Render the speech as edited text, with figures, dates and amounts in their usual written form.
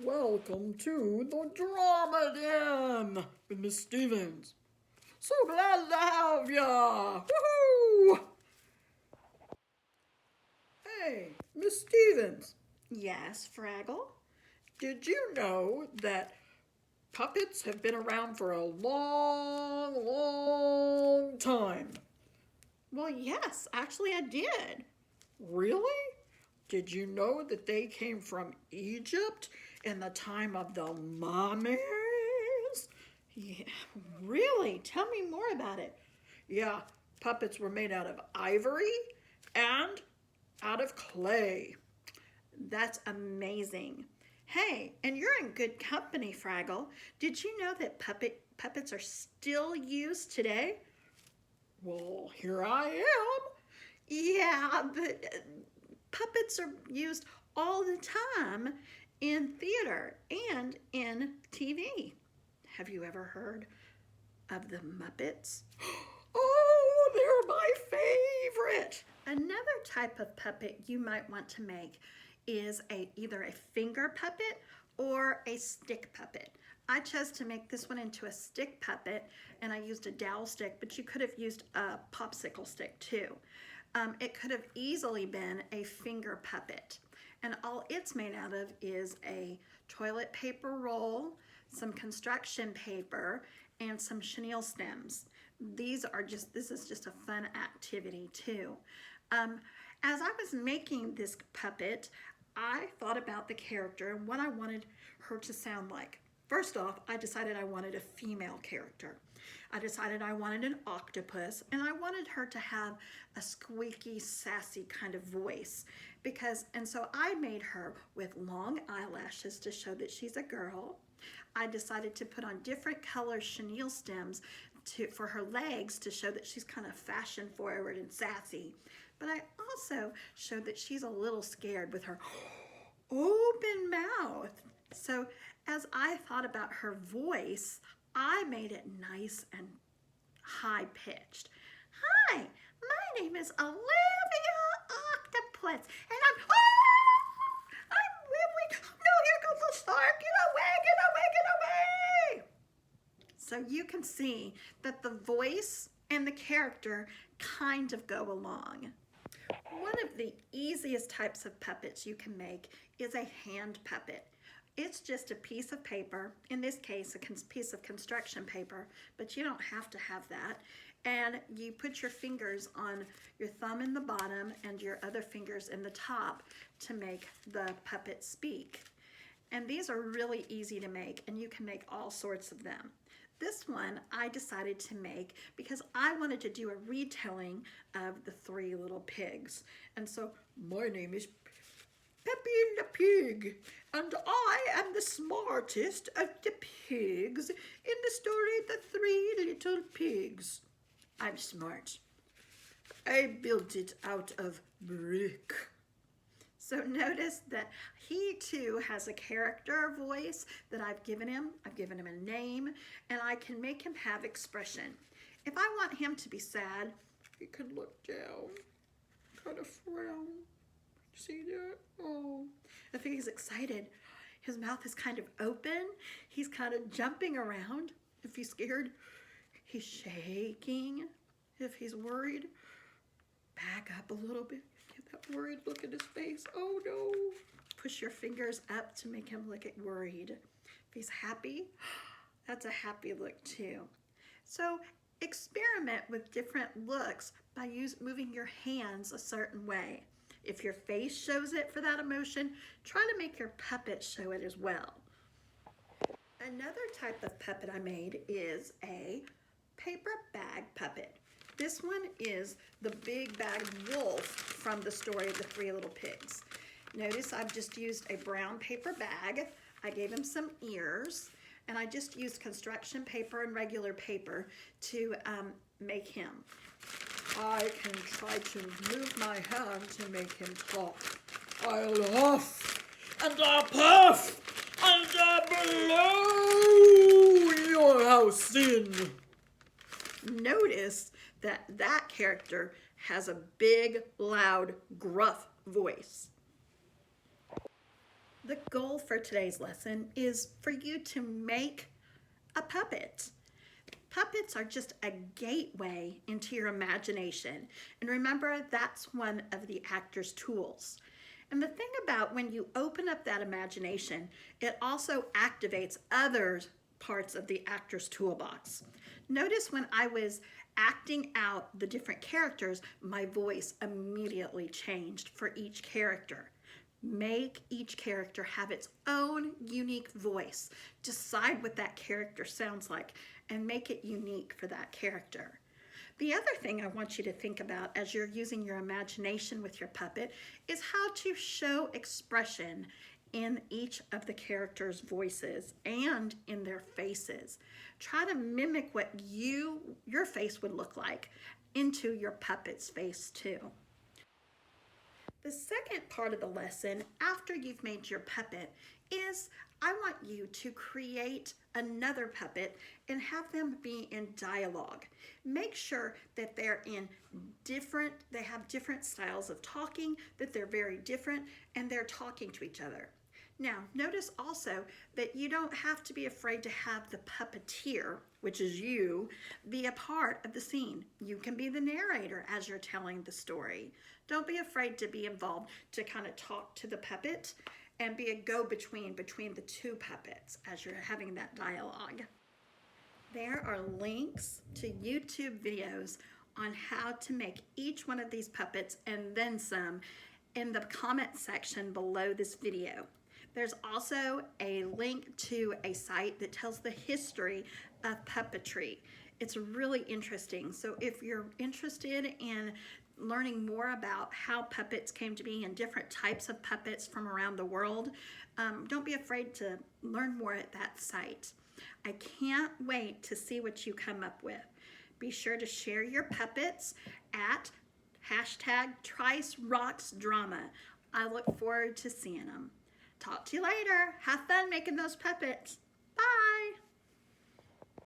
Welcome to the Drama Den with Miss Stevens. So glad to have ya! Woohoo! Hey, Miss Stevens. Yes, Fraggle? Did you know that puppets have been around for a long time? Well, yes, actually, I did. Really? Did you know that they came from Egypt in the time of the mummies? Yeah, really? Tell me more about it. Yeah, puppets were made out of ivory and out of clay. That's amazing. Hey, and you're in good company, Fraggle. Did you know that puppets are still used today? Well, here I am. Yeah, but puppets are used all the time in theater and in TV. Have you ever heard of the Muppets? Oh, they're my favorite. Another type of puppet you might want to make is either a finger puppet or a stick puppet. I chose to make this one into a stick puppet, and I used a dowel stick, but you could have used a popsicle stick too. It could have easily been a finger puppet, and all it's made out of is a toilet paper roll, some construction paper, and some chenille stems. This is just a fun activity too. As I was making this puppet, I thought about the character and what I wanted her to sound like. First off, I decided I wanted a female character. I decided I wanted an octopus, and I wanted her to have a squeaky, sassy kind of voice. And so I made her with long eyelashes to show that she's a girl. I decided to put on different color chenille stems for her legs to show that she's kind of fashion forward and sassy. But I also showed that she's a little scared with her open mouth. So as I thought about her voice, I made it nice and high pitched. Hi, my name is Olivia Octopus, and I'm really, no, here goes the shark, get away, get away, get away. So you can see that the voice and the character kind of go along. One of the easiest types of puppets you can make is a hand puppet. It's just a piece of paper, in this case a piece of construction paper, but you don't have to have that. And you put your fingers on your thumb in the bottom and your other fingers in the top to make the puppet speak. And these are really easy to make, and you can make all sorts of them. This one I decided to make because I wanted to do a retelling of the Three Little Pigs. And so my name is Peppy the Pig, and I am the smartest of the pigs in the story The Three Little Pigs. I'm smart. I built it out of brick. So notice that he too has a character voice that I've given him. I've given him a name, and I can make him have expression. If I want him to be sad, he can look down, kind of frown. See that? Oh. If he's excited, his mouth is kind of open. He's kind of jumping around. If he's scared, he's shaking. If he's worried, back up a little bit. Get that worried look in his face. Oh no. Push your fingers up to make him look worried. If he's happy, that's a happy look too. So experiment with different looks by moving your hands a certain way. If your face shows it for that emotion, try to make your puppet show it as well. Another type of puppet I made is a paper bag puppet. This one is the big bad wolf from the story of the Three Little Pigs. Notice I've just used a brown paper bag. I gave him some ears, and I just used construction paper and regular paper to make him. I can try to move my hand to make him talk. I'll huff, and I'll puff, and I'll blow your house in. Notice that character has a big, loud, gruff voice. The goal for today's lesson is for you to make a puppet. Puppets are just a gateway into your imagination. And remember, that's one of the actor's tools. And the thing about when you open up that imagination, it also activates other parts of the actor's toolbox. Notice when I was acting out the different characters, my voice immediately changed for each character. Make each character have its own unique voice. Decide what that character sounds like and make it unique for that character. The other thing I want you to think about as you're using your imagination with your puppet is how to show expression in each of the characters' voices and in their faces. Try to mimic what your face would look like into your puppet's face too. The second part of the lesson, after you've made your puppet, is I want you to create another puppet and have them be in dialogue. Make sure that they have different styles of talking, that they're very different, and they're talking to each other. Now, notice also that you don't have to be afraid to have the puppeteer, which is you, be a part of the scene. You can be the narrator as you're telling the story. Don't be afraid to be involved, to kind of talk to the puppet and be a go-between between the two puppets as you're having that dialogue. There are links to YouTube videos on how to make each one of these puppets and then some in the comment section below this video. There's also a link to a site that tells the history of puppetry. It's really interesting. So if you're interested in learning more about how puppets came to be and different types of puppets from around the world, don't be afraid to learn more at that site. I can't wait to see what you come up with. Be sure to share your puppets at #TriceRocksDrama. I look forward to seeing them. Talk to you later. Have fun making those puppets. Bye.